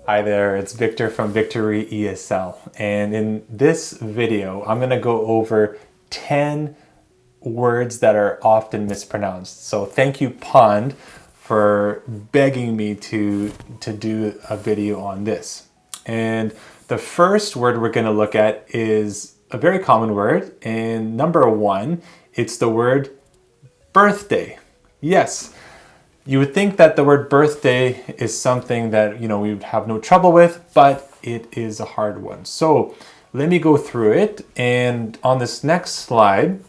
Hi there, it's Victor from Victory ESL, and in this video I'm going to go over 10 words that are often mispronounced. So thank you, Pond, for begging me to do a video on this. And the first word we're going to look at is a very common word, and number one, it's the word birthday. Yes. You would think that the word birthday is something that, we would have no trouble with, but it is a hard one. So let me go through it. And on this next slide,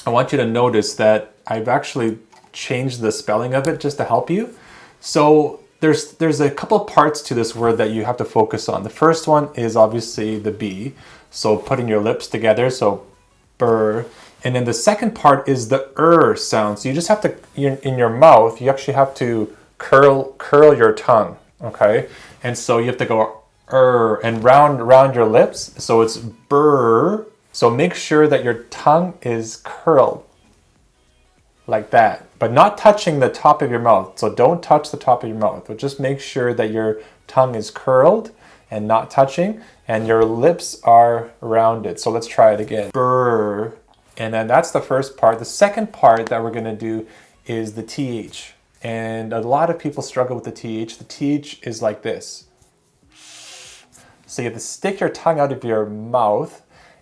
I want you to notice that I've actually changed the spelling of it just to help you. So there's a couple of parts to this word that you have to focus on. The first one is obviously the B. So putting your lips together, so burr. And then the second part is the sound. So you just have to, in your mouth, you actually have to curl your tongue, okay? And so you have to go and round your lips. So it's burr. So make sure that your tongue is curled like that, but not touching the top of your mouth. So don't touch the top of your mouth, but just make sure that your tongue is curled and not touching, and your lips are rounded. So let's try it again. Burr. And then that's the first part. The second part that we're going to do is the TH. And a lot of people struggle with the TH. The TH is like this. So you have to stick your tongue out of your mouth,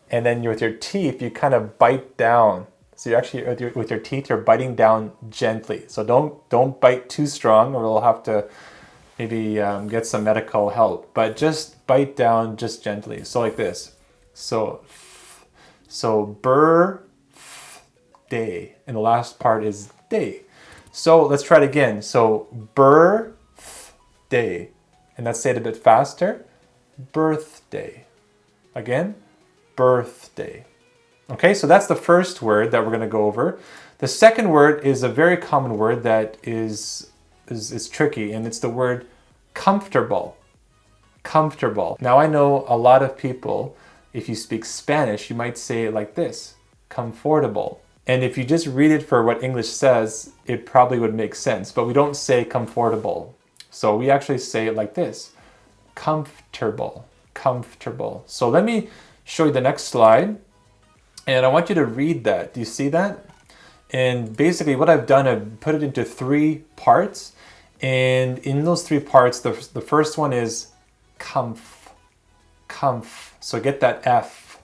and then with your teeth, you kind of bite down. So you actually, with your teeth, you're biting down gently. So don't bite too strong, or we'll have to maybe get some medical help. But just bite down just gently. So like this. So birthday, and the last part is day. So let's try it again. So birthday, and let's say it a bit faster. Birthday. Again, birthday. Okay, so that's the first word that we're going to go over. The second word is a very common word that is tricky, and it's the word comfortable. Comfortable. Now I know a lot of people, if you speak Spanish, you might say it like this, comfortable. And if you just read it for what English says, it probably would make sense, but we don't say comfortable. So we actually say it like this, comfortable, comfortable. So let me show you the next slide, and I want you to read that. Do you see that? And basically what I've done, I've put it into 3 parts, and in those 3 parts, the first one is comf. So get that F.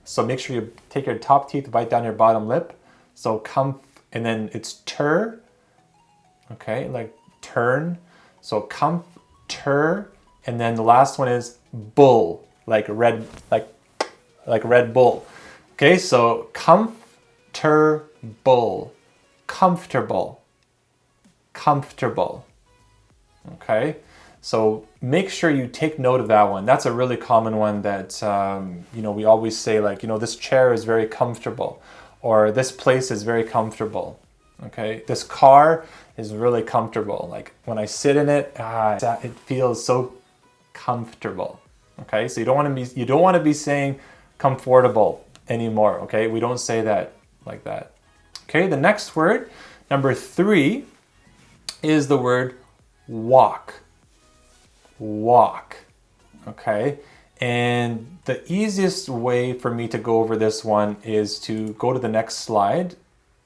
So make sure you take your top teeth, bite down your bottom lip. So comf, and then it's tur. Okay, like turn. So comf, tur, and then the last one is bull, like Red Bull. Okay, so comfortable, comfortable, comfortable. Okay. So make sure you take note of that one. That's a really common one that, we always say, like, this chair is very comfortable, or this place is very comfortable. Okay. This car is really comfortable. Like when I sit in it, it feels so comfortable. Okay. So you don't want to be saying comfortable anymore. Okay. We don't say that like that. Okay. The next word, number 3, is the word walk. Walk. Okay, and the easiest way for me to go over this one is to go to the next slide,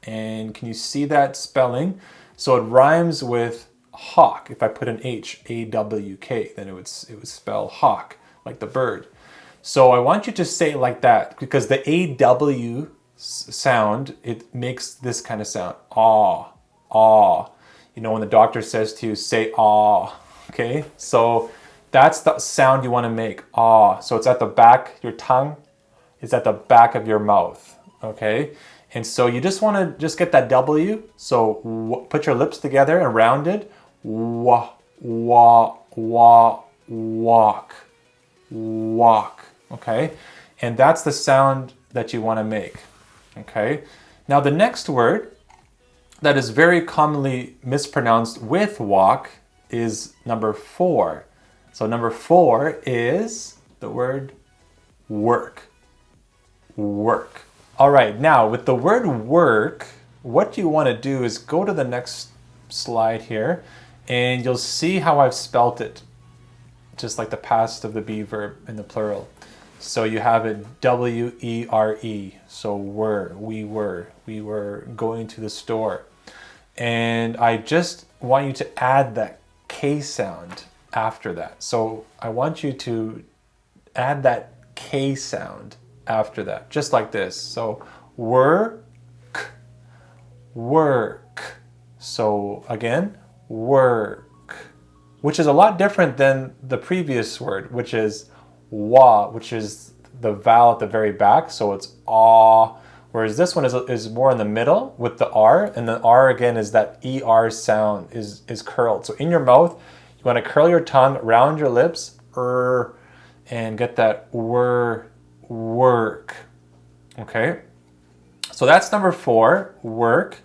and can you see that spelling? So it rhymes with hawk. If I put an H, A-W-K, then it would spell hawk, like the bird. So I want you to say it like that, because the A-W sound, it makes this kind of sound, aw, aw. When the doctor says to you, say aw. Okay, so that's the sound you want to make, ah. So it's at the back, your tongue is at the back of your mouth, okay? And so you just want to just get that W, so put your lips together and round it, wah, wah, wah, walk, walk, okay? And that's the sound that you want to make, okay? Now the next word that is very commonly mispronounced with walk is number 4. So number 4 is the word work. Work. All right, now with the word work, what you want to do is go to the next slide here, and you'll see how I've spelt it. just like the past of the be verb in the plural. So you have it W-E-R-E. So we were going to the store. And I just want you to add that K sound after that. So I want you to add that K sound after that, just like this. So work. So again, work, which is a lot different than the previous word, which is wa, which is the vowel at the very back. So it's ah, whereas this one is more in the middle with the R, and the R again is that ER sound is curled. So in your mouth, you want to curl your tongue around your lips, and get that work. Okay, so that's number 4, work.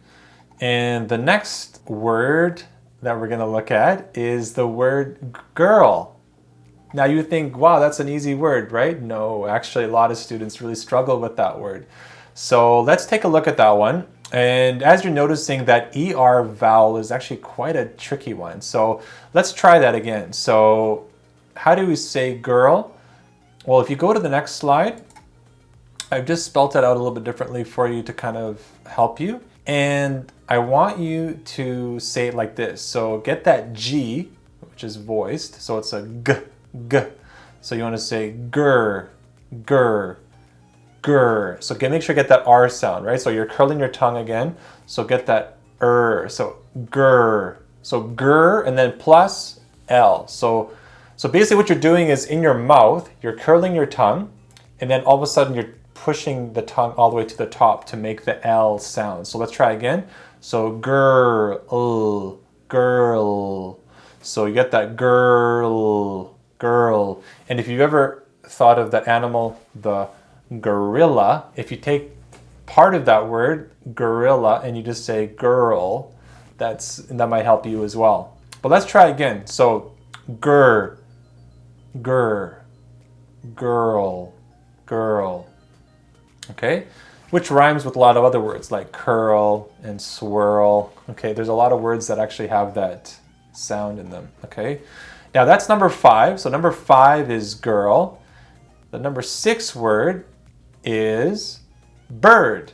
And the next word that we're going to look at is the word girl. Now you think, wow, that's an easy word, right? No, actually a lot of students really struggle with that word. So let's take a look at that one. And as you're noticing, that ER vowel is actually quite a tricky one. So let's try that again. So how do we say girl? Well, if you go to the next slide, I've just spelt it out a little bit differently for you to kind of help you. And I want you to say it like this. So get that G, which is voiced. So it's a G. So you want to say gur. So make sure you get that R sound, right? So you're curling your tongue again. So get that So gur. So gur and then plus L. So basically what you're doing is in your mouth, you're curling your tongue, and then all of a sudden you're pushing the tongue all the way to the top to make the L sound. So let's try again. So girl. So you get that girl. And if you've ever thought of that animal, the gorilla, if you take part of that word, gorilla, and you just say girl, that might help you as well. But let's try again. So girl. Okay, which rhymes with a lot of other words like curl and swirl. Okay, there's a lot of words that actually have that sound in them. Okay, now that's number 5. So number 5 is girl. The number 6 word is bird.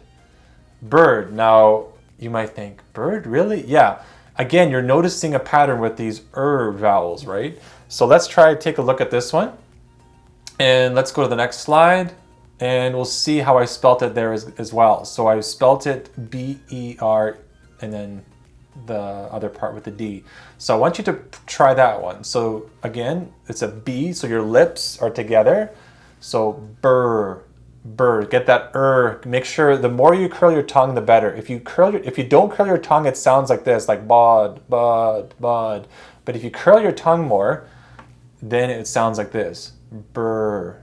Now you might think, bird, really? Yeah. Again, you're noticing a pattern with these vowels, right? So let's try to take a look at this one. And let's go to the next slide. And we'll see how I spelt it there as well. So I spelt it B-E-R and then the other part with the D. So I want you to try that one. So again, it's a B, so your lips are together. So burr. Get that Make sure the more you curl your tongue, the better. If you don't curl your tongue, it sounds like this, like bod. But if you curl your tongue more, then it sounds like this. Burr.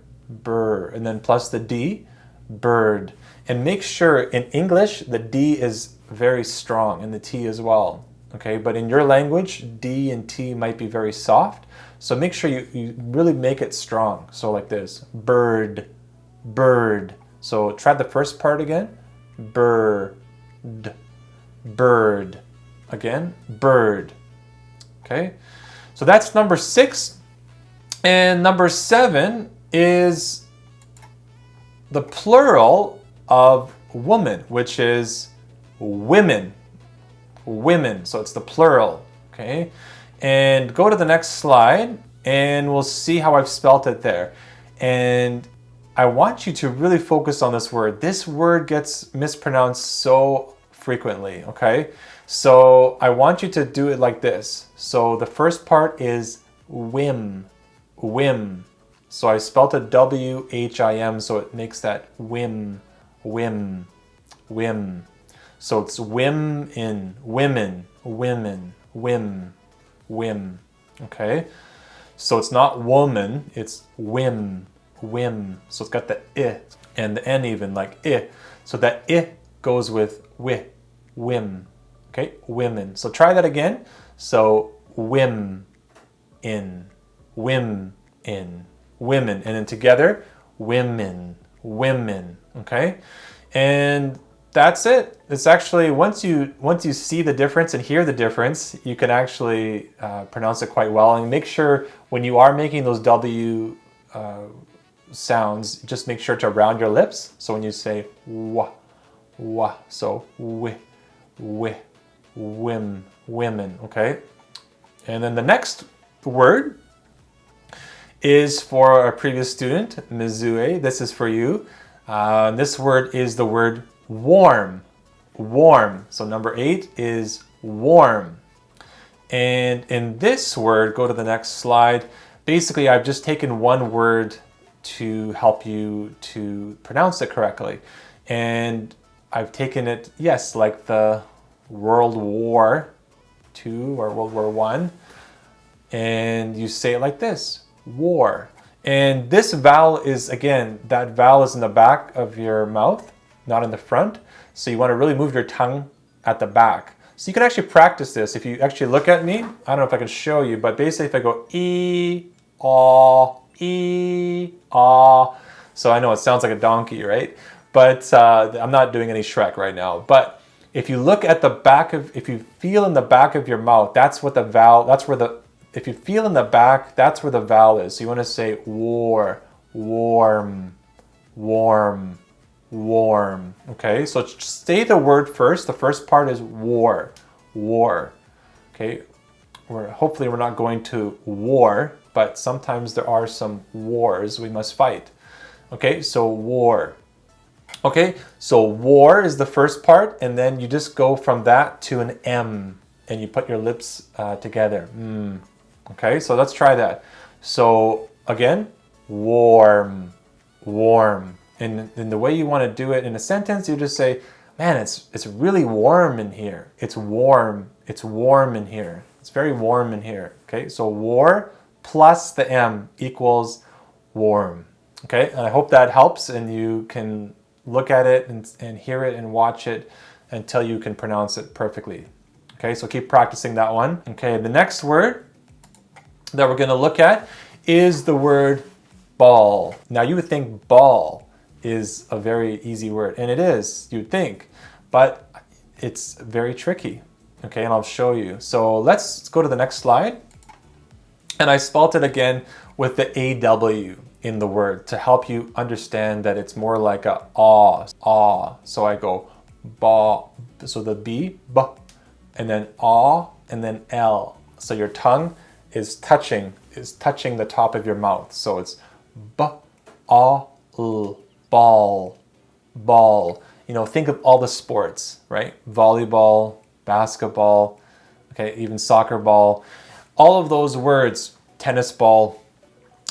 And then plus the D, bird. And make sure in English, the D is very strong and the T as well. Okay, but in your language, D and T might be very soft. So make sure you really make it strong. So like this, bird. So try the first part again. Bird. Again, bird. Okay, so that's number 6. And number 7 is the plural of woman, which is women. So it's the plural. Okay, and go to the next slide and we'll see how I've spelt it there. And I want you to really focus on this word. This word gets mispronounced so frequently, okay? So I want you to do it like this. So the first part is whim. So I spelled it W-H-I-M, so it makes that whim. So it's whim in, women, whim, okay? So it's not woman, it's whim. So it's got the I and the N even, like I. So that I goes with whim, okay? Women. So try that again. So whim in, women. And then together, women, okay? And that's it. It's actually, once you see the difference and hear the difference, you can actually pronounce it quite well. And make sure when you are making those W sounds, just make sure to round your lips. So when you say wah, wah, so wi, wi, whim, women, okay? And then the next word is for our previous student, Mizue. This is for you. This word is the word warm. Warm. So number 8 is warm. And in this word, go to the next slide. Basically, I've just taken one word to help you to pronounce it correctly. And I've taken it, yes, like the World War II or World War I. And you say it like this, war. And this vowel is, again, that vowel is in the back of your mouth, not in the front. So you want to really move your tongue at the back. So you can actually practice this. If you actually look at me, I don't know if I can show you, but basically if I go e, ah. So I know it sounds like a donkey, right? But I'm not doing any Shrek right now. But if you look at the back of, if you feel in the back of your mouth, that's what the vowel, that's where the, if you feel in the back, that's where the vowel is. So you want to say war, warm, warm, warm. Okay, so say the word first. The first part is war, war. Okay, hopefully we're not going to war, but sometimes there are some wars we must fight. Okay, so war. Okay, so war is the first part, and then you just go from that to an M, and you put your lips together. Okay, so let's try that. So again, warm, warm. And the way you want to do it in a sentence, you just say, man, it's really warm in here. It's warm in here. It's very warm in here. Okay, so war plus the M equals warm. Okay, and I hope that helps and you can look at it and hear it and watch it until you can pronounce it perfectly. Okay, so keep practicing that one. Okay, the next word that we're going to look at is the word ball. Now you would think ball is a very easy word, and it is, you'd think, but it's very tricky. Okay, and I'll show you. So let's go to the next slide. And I spelled it again with the AW in the word to help you understand that it's more like a ah. So I go ba, so the B, and then ah, and then L. So your tongue is touching the top of your mouth. So it's ball, ball. You know, think of all the sports, right? Volleyball, basketball, okay, even soccer ball. All of those words, tennis ball,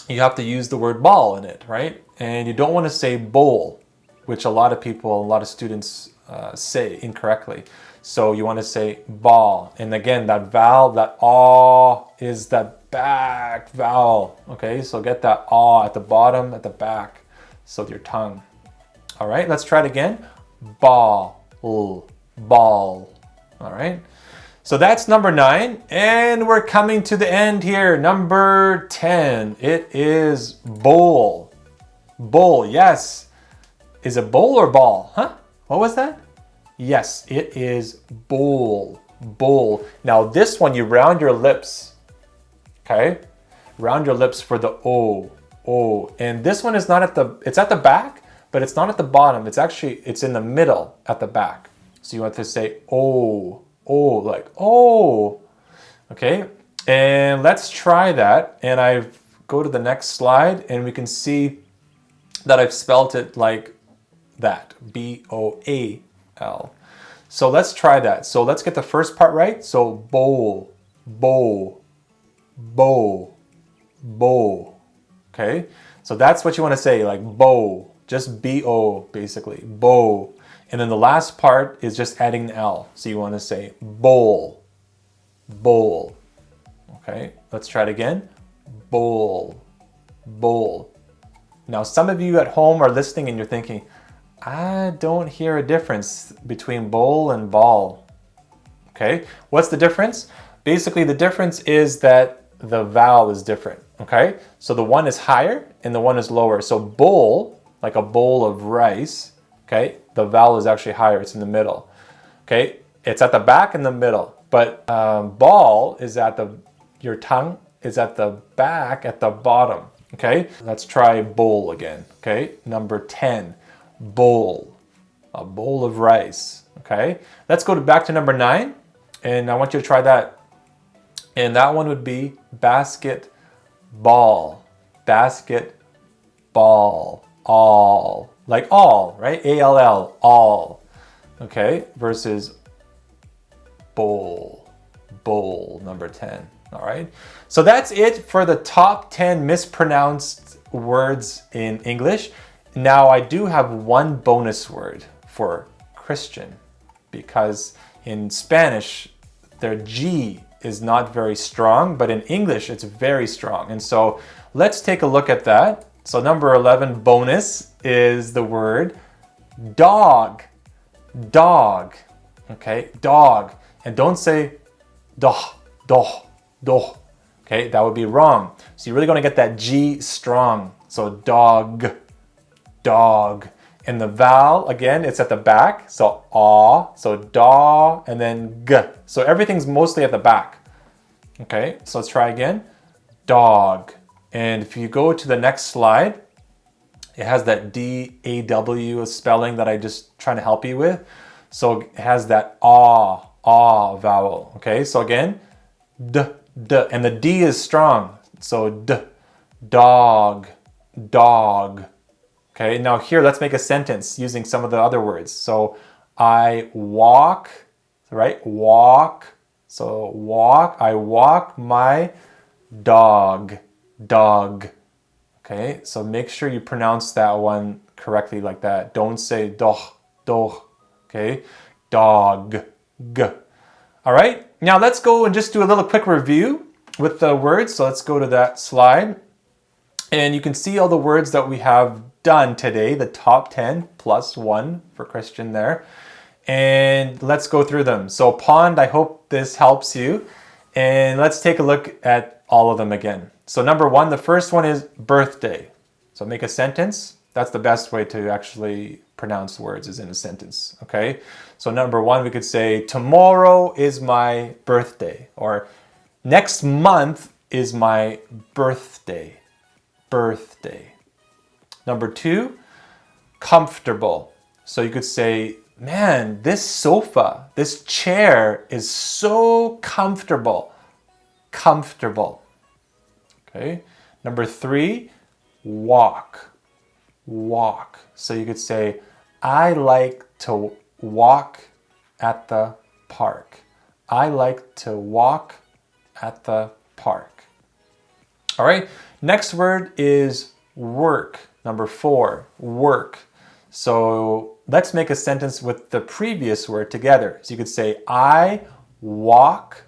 you have to use the word ball in it, right? And you don't want to say bowl, which a lot of people, a lot of students say incorrectly. So you want to say ball. And again, that vowel, that ah, is that back vowel. Okay, so get that ah at the bottom, at the back, so with your tongue. All right, let's try it again. Ball, ball. All right. So that's number 9, and we're coming to the end here. Number 10, it is bowl. Bowl, yes. Is it bowl or ball? Huh? What was that? Yes, it is bowl. Bowl. Now this one, you round your lips. Okay? Round your lips for the O. O. And this one is not at the, it's at the back, but it's not at the bottom. It's actually, it's in the middle at the back. So you want to say O. Oh, like, oh, okay. And let's try that. And I go to the next slide and we can see that I've spelt it like that, B-O-A-L. So let's try that. So let's get the first part right. So bowl, bowl, bowl, bowl, okay. So that's what you want to say, like bow, just B-O basically, bow. And then the last part is just adding an L. So you want to say bowl, bowl. Okay, let's try it again. Bowl, bowl. Now some of you at home are listening and you're thinking, I don't hear a difference between bowl and ball. Okay, what's the difference? Basically the difference is that the vowel is different. Okay, so the one is higher and the one is lower. So bowl, like a bowl of rice, okay, the vowel is actually higher. It's in the middle. Okay, it's at the back in the middle, but ball is your tongue is at the back at the bottom. Okay, let's try bowl again. Okay, number 10, bowl, a bowl of rice. Okay, let's go back to number 9, and I want you to try that. And that one would be basket ball, basket ball, all, like all, right? A-L-L, all. Okay, versus bowl, bowl, number 10. All right, so that's it for the top 10 mispronounced words in English. Now I do have one bonus word for Christian, because in Spanish their G is not very strong, but in English it's very strong. And so let's take a look at that. So number 11 bonus is the word dog, dog. Okay, dog. And don't say doh, doh, doh. Okay, that would be wrong. So you're really going to get that G strong. So dog, dog. And the vowel, again, it's at the back. So aw, so da, and then g. So everything's mostly at the back. Okay, so let's try again. Dog. And if you go to the next slide, it has that D-A-W spelling that I just trying to help you with. So it has that ah vowel. Okay, so again, d, and the D is strong. So d, dog, dog. Okay, now here let's make a sentence using some of the other words. So I walk, right? Walk. So walk, I walk my dog, dog. Okay, so make sure you pronounce that one correctly like that. Don't say doh, doh. Okay, dog, g. All right, now let's go and just do a little quick review with the words. So let's go to that slide. And you can see all the words that we have done today, the top 10 plus 1 for Christian there. And let's go through them. So pond, I hope this helps you. And let's take a look at all of them again. So number 1, the first one is birthday. So make a sentence. That's the best way to actually pronounce words, is in a sentence. Okay. So number 1, we could say tomorrow is my birthday, or next month is my birthday. Birthday. Number 2, comfortable. So you could say, man, this sofa, this chair is so comfortable. Comfortable. Okay. Number 3, walk. Walk. So you could say, I like to walk at the park. I like to walk at the park. All right. Next word is work. Number 4, work. So let's make a sentence with the previous word together. So you could say, I walk.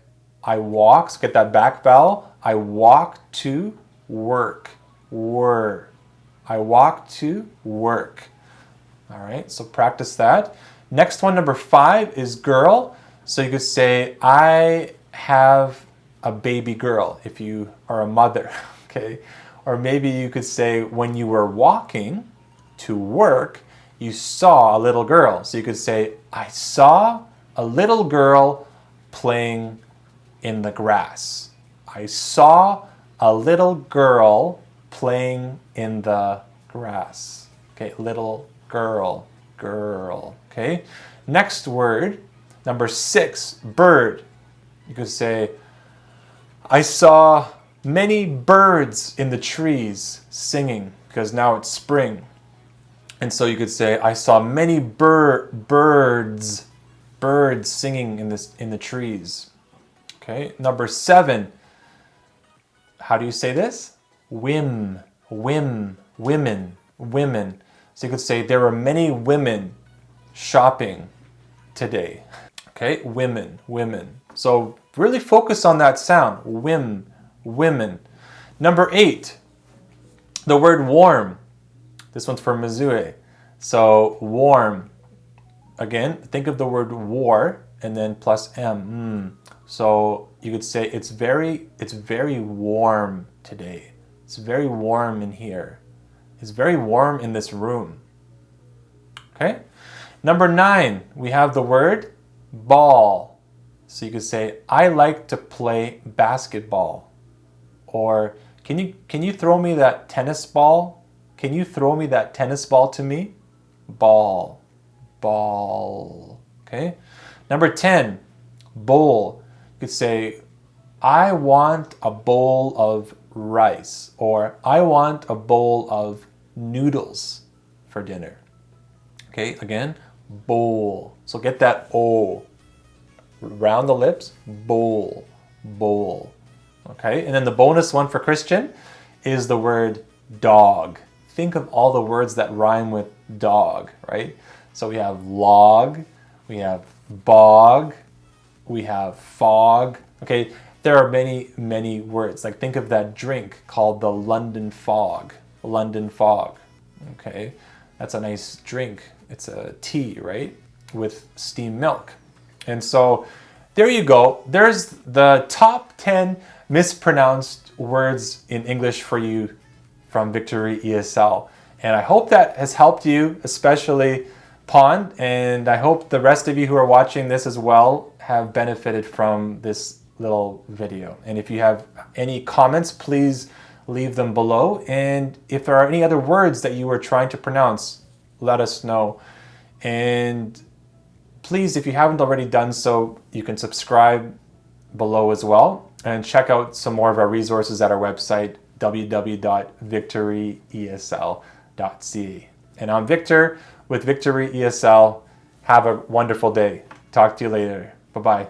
So get that back vowel. I walk to work. I walk to work. All right, so practice that. Next one, number 5, is girl. So you could say, I have a baby girl if you are a mother. Okay. Or maybe you could say, when you were walking to work, you saw a little girl. So you could say, I saw a little girl playing in the grass. I saw a little girl playing in the grass. Okay, little girl, girl. Okay. Next word, number 6, bird. You could say, I saw many birds in the trees singing, because now it's spring. And so you could say, I saw many birds singing in the trees. Okay, number 7. How do you say this? Women. So you could say, there were many women shopping today. Okay, women. So really focus on that sound. Women. Number 8, the word warm. This one's for Mizue. So warm. Again, think of the word war and then plus M. So you could say it's very warm today. It's very warm in here. It's very warm in this room. Okay? Number 9, we have the word ball. So you could say, I like to play basketball. Or, can you throw me that tennis ball? Can you throw me that tennis ball to me? Ball. Ball. Okay? Number 10, bowl. You could say, I want a bowl of rice. Or, I want a bowl of noodles for dinner. Okay, again, bowl. So get that O. Round the lips, bowl, bowl. Okay, and then the bonus one for Christian is the word dog. Think of all the words that rhyme with dog, right? So we have log, we have bog, we have fog. Okay, there are many, many words. Like think of that drink called the London Fog. London Fog. Okay, that's a nice drink. It's a tea, right? With steamed milk. And so there you go. There's the top 10 mispronounced words in English for you from Victory ESL. And I hope that has helped you, especially Pond. And I hope the rest of you who are watching this as well have benefited from this little video. And if you have any comments, please leave them below. And if there are any other words that you were trying to pronounce, let us know. And please, if you haven't already done so, you can subscribe below as well and check out some more of our resources at our website, www.victoryesl.ca. And I'm Victor with Victory ESL. Have a wonderful day. Talk to you later. Bye-bye.